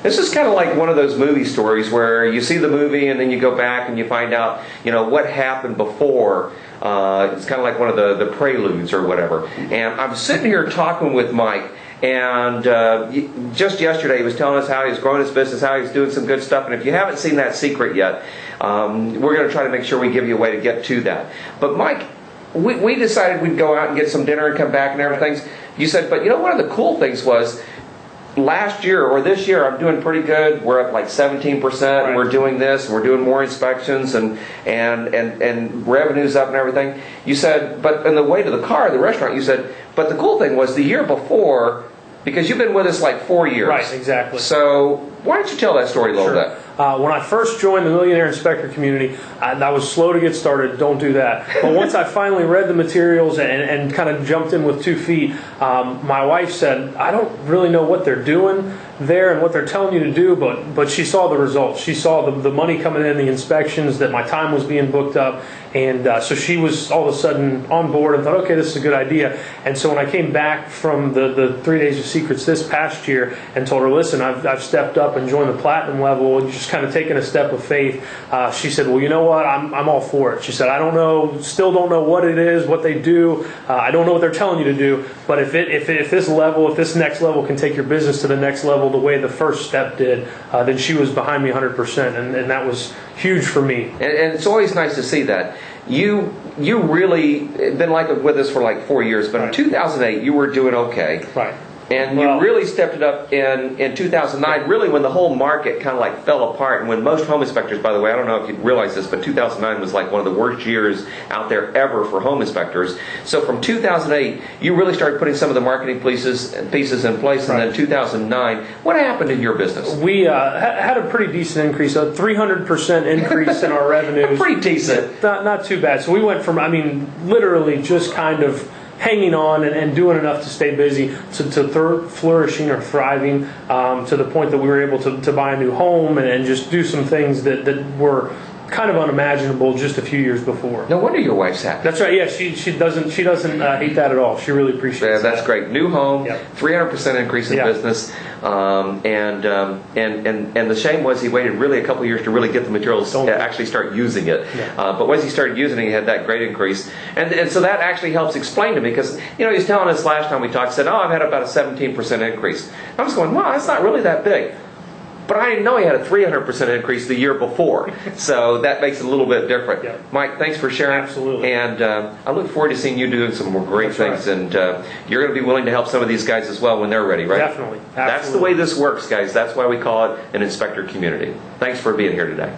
This is kind of like one of those movie stories where you see the movie and then you go back and you find out, what happened before. It's kind of like one of the preludes or whatever. And I'm sitting here talking with Mike, and just yesterday he was telling us how he's growing his business, how he's doing some good stuff. And if you haven't seen that secret yet, we're going to try to make sure we give you a way to get to that. But Mike, we decided we'd go out and get some dinner and come back and everything. You said, but one of the cool things was, last year or this year I'm doing pretty good. We're up like 17%. Right. We're doing this. We're doing more inspections and revenue's up and everything. You said, but on the way to the car, the restaurant, you said, but the cool thing was the year before, because you've been with us like 4 years. Right, exactly. So why don't you tell that story a little bit? When I first joined the Millionaire Inspector community, I was slow to get started. Don't do that. But once I finally read the materials and kind of jumped in with 2 feet, my wife said, I don't really know what they're doing there and what they're telling you to do, but she saw the results. She saw the money coming in, the inspections, that my time was being booked up, and so she was all of a sudden on board and thought, okay, this is a good idea. And so when I came back from the 3 Days of Secrets this past year and told her, listen, I've stepped up and joined the platinum level and just kind of taken a step of faith, she said, well, you know what, I'm all for it. She said, still don't know what it is, what they do, I don't know what they're telling you to do, but if this next level can take your business to the next level the way the first step did, then she was behind me 100%, and that was huge for me. And it's always nice to see that. You really been with us for like 4 years, but in 2008 you were doing okay. Right. And you really stepped it up in 2009, really when the whole market kind of like fell apart, and when most home inspectors, by the way, I don't know if you realize this, but 2009 was like one of the worst years out there ever for home inspectors. So from 2008, you really started putting some of the marketing pieces in place, and then 2009, what happened in your business? We had a pretty decent increase, a 300% increase in our revenues. Pretty decent. Not too bad. So we went from, literally just kind of hanging on and doing enough to stay busy to flourishing or thriving, to the point that we were able to buy a new home and just do some things that were kind of unimaginable just a few years before. No wonder your wife's happy. That's right. Yeah, she doesn't hate that at all. She really appreciates that's that. great. New home, Yep. 300% increase in business, and the shame was he waited really a couple of years to really get the materials to actually start using it. Yeah. But once he started using it, he had that great increase, and so that actually helps explain to me, because he was telling us last time we talked, said, I've had about a 17% increase. I was going, wow, that's not really that big. But I didn't know he had a 300% increase the year before. So that makes it a little bit different. Yeah. Mike, thanks for sharing. Absolutely. And I look forward to seeing you doing some more great things. Right. And you're going to be willing to help some of these guys as well when they're ready, right? Definitely. Absolutely. That's the way this works, guys. That's why we call it an inspector community. Thanks for being here today.